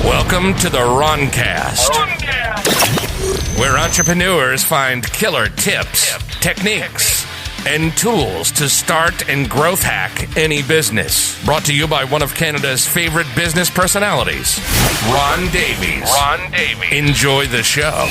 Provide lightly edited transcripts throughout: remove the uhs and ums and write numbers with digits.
Welcome to the Roncast, where entrepreneurs find killer tips, techniques, and tools to start and growth hack any business. Brought to you by one of Canada's favorite business personalities, Ron Davies. Enjoy the show.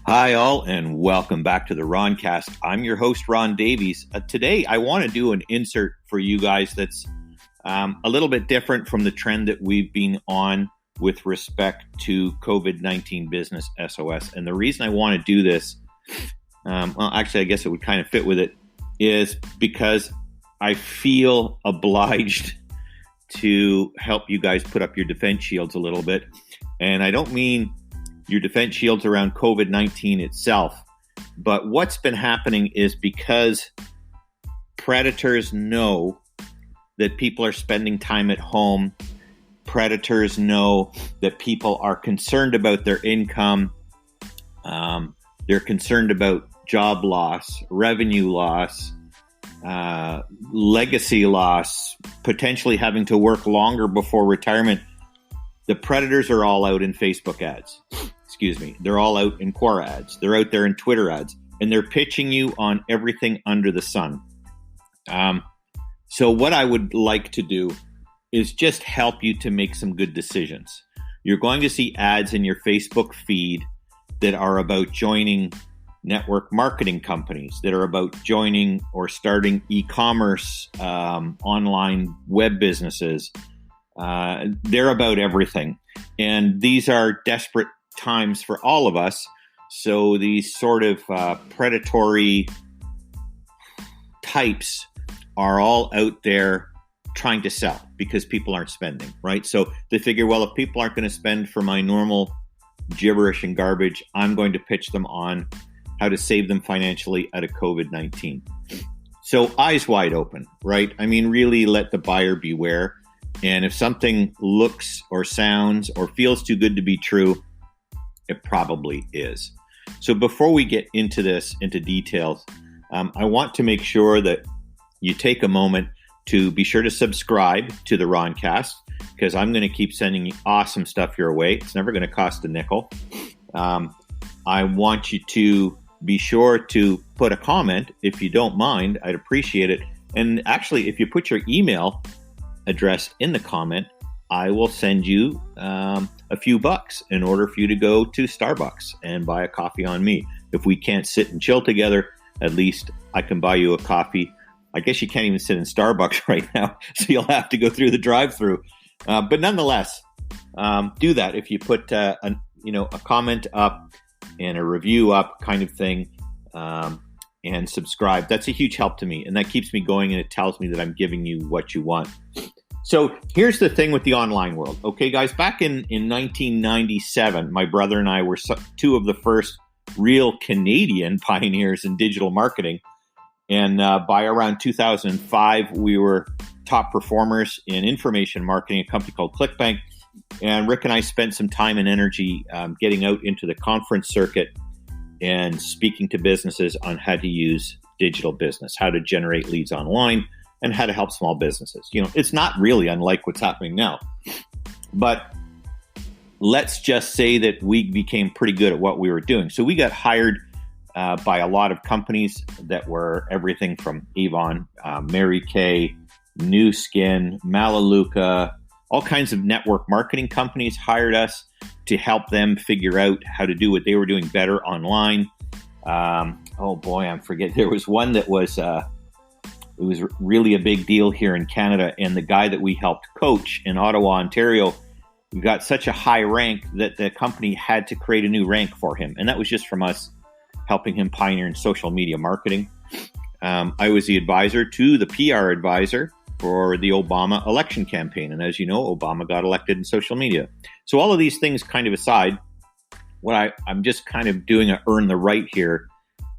Hi, all, and welcome back to the Roncast. I'm your host, Ron Davies. Today, I want to do an insert for you guys that's a little bit different from the trend that we've been on with respect to COVID-19 business SOS. And the reason I want to do this, I guess it would kind of fit with it, is because I feel obliged to help you guys put up your defense shields a little bit. And I don't mean your defense shields around COVID-19 itself. But what's been happening is because predators know that people are spending time at home, predators know that people are concerned about their income, they're concerned about job loss, revenue loss, legacy loss, potentially having to work longer before retirement. The predators are all out in Facebook ads. They're all out in Quora ads. They're out there in Twitter ads. And they're pitching you on everything under the sun. So what I would like to do is just help you to make some good decisions. You're going to see ads in your Facebook feed that are about joining network marketing companies, that are about joining or starting e-commerce, online web businesses. They're about everything. And these are desperate times for all of us. So these sort of predatory types are all out there trying to sell because people aren't spending, right? So they figure, well, if people aren't going to spend for my normal gibberish and garbage, I'm going to pitch them on how to save them financially out of COVID-19. So eyes wide open, right? I mean, really let the buyer beware. And if something looks or sounds or feels too good to be true, it probably is. So before we get into this, into details, I want to make sure that you take a moment to be sure to subscribe to the Roncast, because I'm going to keep sending you awesome stuff your way. It's never going to cost a nickel. I want you to be sure to put a comment if you don't mind. I'd appreciate it. And actually, if you put your email address in the comment, I will send you a few bucks in order for you to go to Starbucks and buy a coffee on me. If we can't sit and chill together, at least I can buy you a coffee. I guess you can't even sit in Starbucks right now, so you'll have to go through the drive-through. But nonetheless, do that. If you put a comment up and a review up, kind of thing, and subscribe, that's a huge help to me, and that keeps me going, and it tells me that I'm giving you what you want. So here's the thing with the online world. Okay, guys, back in 1997, my brother and I were two of the first real Canadian pioneers in digital marketing. And by around 2005, we were top performers in information marketing, a company called ClickBank. And Rick and I spent some time and energy getting out into the conference circuit and speaking to businesses on how to use digital business, how to generate leads online, and how to help small businesses. You know, it's not really unlike what's happening now. But let's just say that we became pretty good at what we were doing. So we got hired by a lot of companies that were everything from Avon, Mary Kay, New Skin, Melaleuca, all kinds of network marketing companies hired us to help them figure out how to do what they were doing better online. I forget. There was one that was... It was really a big deal here in Canada, and the guy that we helped coach in Ottawa, Ontario, got such a high rank that the company had to create a new rank for him, and that was just from us helping him pioneer in social media marketing. I was the advisor to the PR advisor for the Obama election campaign, and as you know, Obama got elected in social media. So all of these things kind of aside, I'm just kind of doing a earn the right here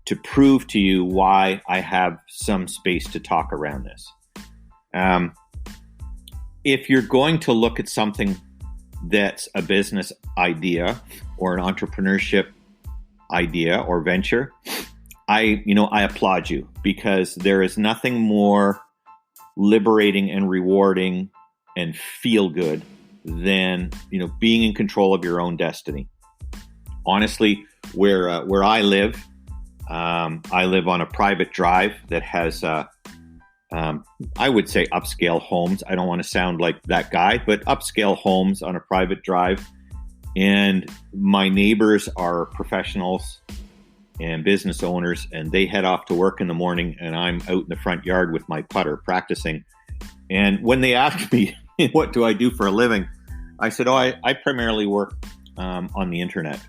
to prove to you why I have some space to talk around this. If you're going to look at something that's a business idea or an entrepreneurship idea or venture, I applaud you, because there is nothing more liberating and rewarding and feel good than, being in control of your own destiny. Honestly, where I live on a private drive that has, I would say, upscale homes. I don't want to sound like that guy, but upscale homes on a private drive. And my neighbors are professionals and business owners, and they head off to work in the morning, and I'm out in the front yard with my putter practicing. And when they asked me, what do I do for a living? I said, I primarily work on the internet.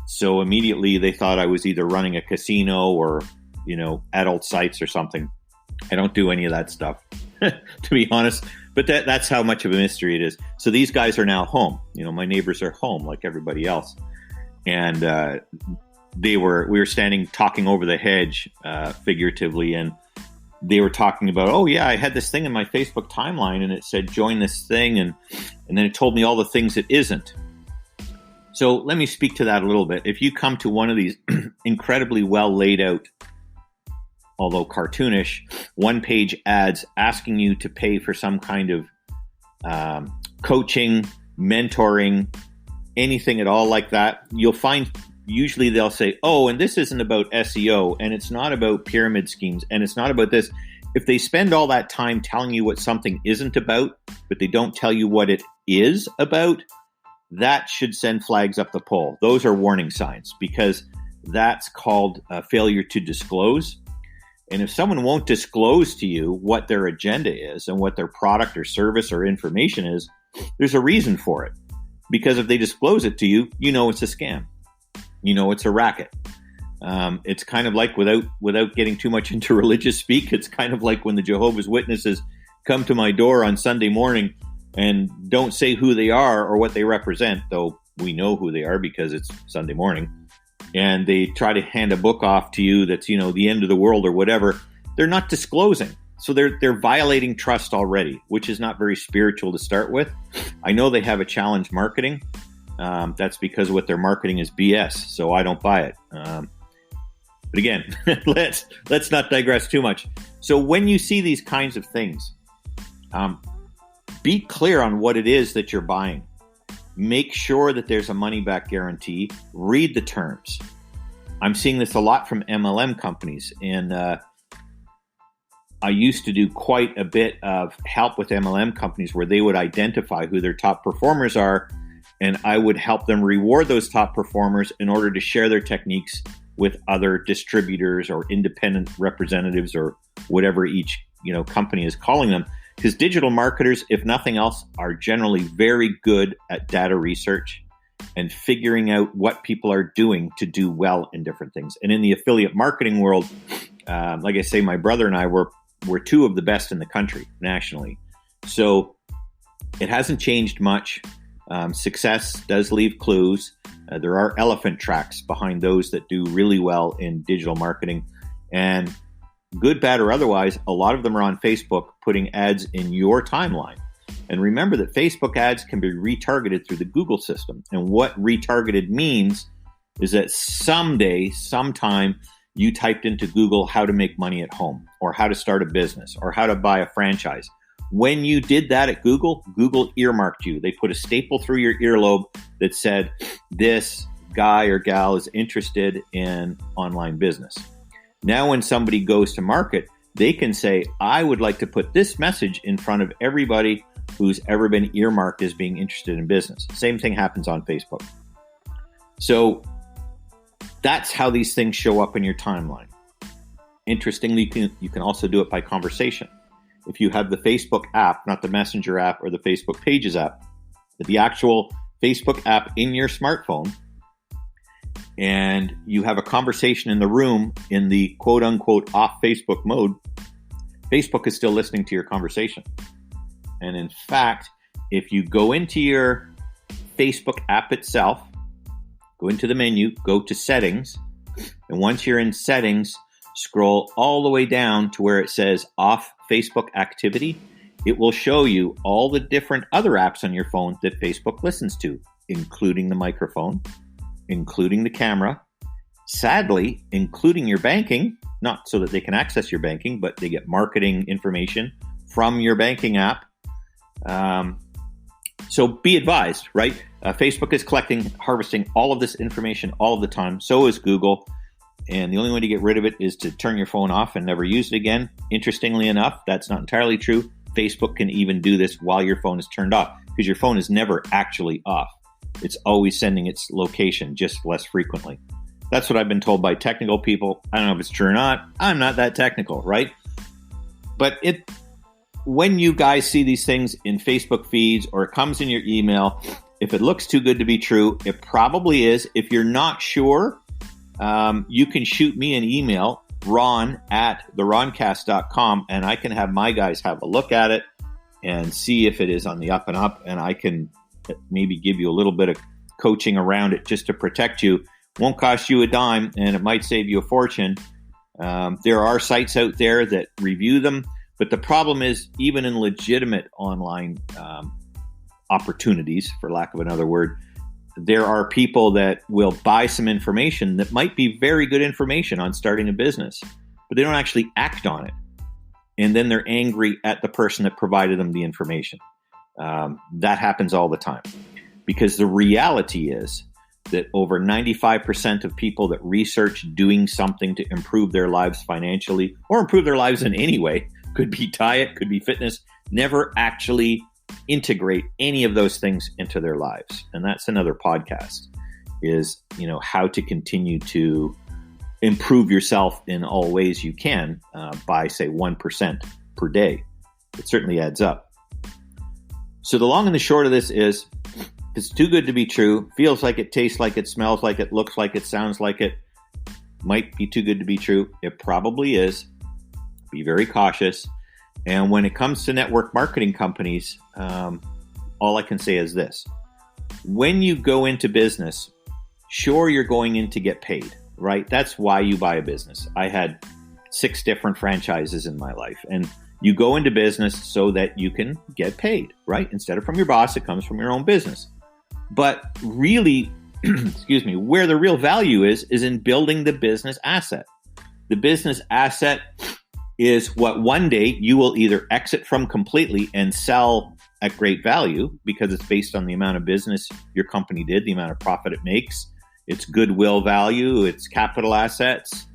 So immediately they thought I was either running a casino or, adult sites or something. I don't do any of that stuff, to be honest. But that's how much of a mystery it is. So these guys are now home. My neighbors are home like everybody else. And we were standing talking over the hedge, figuratively, and they were talking about, oh yeah, I had this thing in my Facebook timeline and it said join this thing, and then it told me all the things it isn't. So let me speak to that a little bit. If you come to one of these incredibly well laid out, although cartoonish, one-page ads asking you to pay for some kind of coaching, mentoring, anything at all like that, you'll find usually they'll say, oh, and this isn't about SEO, and it's not about pyramid schemes, and it's not about this. If they spend all that time telling you what something isn't about, but they don't tell you what it is about, that should send flags up the pole. Those are warning signs, because that's called failure to disclose. And if someone won't disclose to you what their agenda is and what their product or service or information is, there's a reason for it. Because if they disclose it to you, it's a scam. It's a racket. It's kind of like, without getting too much into religious speak, it's kind of like when the Jehovah's Witnesses come to my door on Sunday morning and don't say who they are or what they represent, though we know who they are because it's Sunday morning. And they try to hand a book off to you that's, the end of the world or whatever. They're not disclosing. So they're violating trust already, which is not very spiritual to start with. I know they have a challenge marketing. That's because what they're marketing is BS, so I don't buy it. But again, let's not digress too much. So when you see these kinds of things, be clear on what it is that you're buying. Make sure that there's a money-back guarantee. Read the terms. I'm seeing this a lot from MLM companies, and I used to do quite a bit of help with MLM companies where they would identify who their top performers are, and I would help them reward those top performers in order to share their techniques with other distributors or independent representatives or whatever each company is calling them. Because digital marketers, if nothing else, are generally very good at data research and figuring out what people are doing to do well in different things. And in the affiliate marketing world, like I say, my brother and I were two of the best in the country nationally. So it hasn't changed much. Success does leave clues. There are elephant tracks behind those that do really well in digital marketing. And good, bad, or otherwise, a lot of them are on Facebook putting ads in your timeline. And remember that Facebook ads can be retargeted through the Google system. And what retargeted means is that sometime, you typed into Google how to make money at home, or how to start a business, or how to buy a franchise. When you did that at Google, Google earmarked you. They put a staple through your earlobe that said, this guy or gal is interested in online business. Now, when somebody goes to market, they can say, I would like to put this message in front of everybody who's ever been earmarked as being interested in business. Same thing happens on Facebook. So that's how these things show up in your timeline. Interestingly, you can also do it by conversation. If you have the Facebook app, not the Messenger app or the Facebook Pages app, but the actual Facebook app in your smartphone, and you have a conversation in the room in the quote-unquote off Facebook mode, Facebook is still listening to your conversation. And in fact, if you go into your Facebook app itself go into the menu, go to settings. And once you're in settings, scroll all the way down to where it says off Facebook activity. It will show you all the different other apps on your phone that Facebook listens to, including the microphone, including the camera, sadly, including your banking, not so that they can access your banking, but they get marketing information from your banking app. So be advised, right? Facebook is harvesting all of this information all of the time. So is Google. And the only way to get rid of it is to turn your phone off and never use it again. Interestingly enough, that's not entirely true. Facebook can even do this while your phone is turned off, because your phone is never actually off. It's always sending its location, just less frequently. That's what I've been told by technical people. I don't know if it's true or not. I'm not that technical, right? But when you guys see these things in Facebook feeds or it comes in your email, if it looks too good to be true, it probably is. If you're not sure, you can shoot me an email, ron@theroncast.com, and I can have my guys have a look at it and see if it is on the up and up, and I can maybe give you a little bit of coaching around it just to protect you. Won't cost you a dime, and it might save you a fortune. There are sites out there that review them, but the problem is, even in legitimate online opportunities, for lack of another word, there are people that will buy some information that might be very good information on starting a business, but they don't actually act on it. And then they're angry at the person that provided them the information. That happens all the time, because the reality is that over 95% of people that research doing something to improve their lives financially or improve their lives in any way, could be diet, could be fitness, never actually integrate any of those things into their lives. And that's another podcast, is, how to continue to improve yourself in all ways you can by, say, 1% per day. It certainly adds up. So the long and the short of this is, it's too good to be true, feels like it, tastes like it, smells like it, looks like it, sounds like it, might be too good to be true. It probably is. Be very cautious. And when it comes to network marketing companies, all I can say is this. When you go into business, sure, you're going in to get paid, right? That's why you buy a business. I had 6 different franchises in my life, and you go into business so that you can get paid, right? Instead of from your boss, it comes from your own business. But really, where the real value is in building the business asset. The business asset is what one day you will either exit from completely and sell at great value, because it's based on the amount of business your company did, the amount of profit it makes, its goodwill value, its capital assets,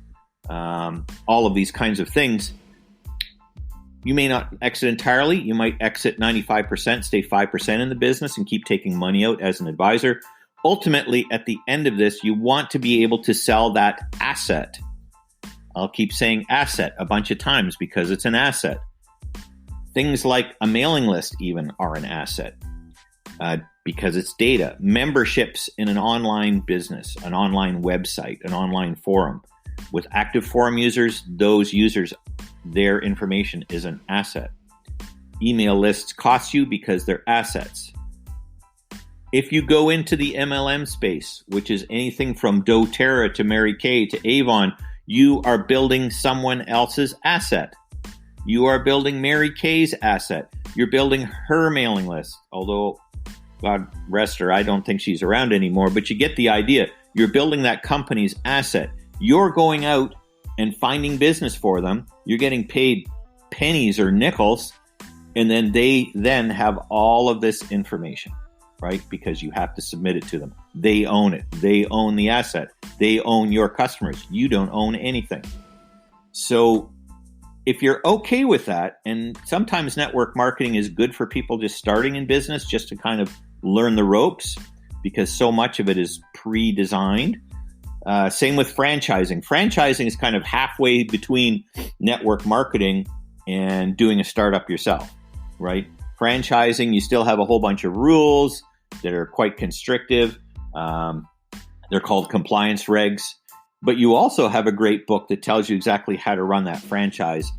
all of these kinds of things. You may not exit entirely. You might exit 95%, stay 5% in the business and keep taking money out as an advisor. Ultimately, at the end of this, you want to be able to sell that asset. I'll keep saying asset a bunch of times because it's an asset. Things like a mailing list even are an asset because it's data. Memberships in an online business, an online website, an online forum. With active forum users, those users, their information is an asset. Email lists cost you because they're assets. If you go into the MLM space, which is anything from doTERRA to Mary Kay to Avon, you are building someone else's asset. You are building Mary Kay's asset. You're building her mailing list. Although, God rest her, I don't think she's around anymore, but you get the idea. You're building that company's asset. You're going out and finding business for them. You're getting paid pennies or nickels, and then they then have all of this information, right? Because you have to submit it to them. They own it. They own the asset. They own your customers. You don't own anything. So if you're okay with that, and sometimes network marketing is good for people just starting in business, just to kind of learn the ropes, because so much of it is pre-designed. Same with franchising. Franchising is kind of halfway between network marketing and doing a startup yourself, right? Franchising, you still have a whole bunch of rules that are quite constrictive. They're called compliance regs. But you also have a great book that tells you exactly how to run that franchise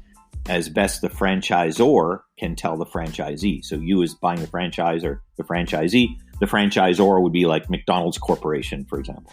as best the franchisor can tell the franchisee. So you as buying the franchise or the franchisee The franchisor would be like McDonald's Corporation, for example.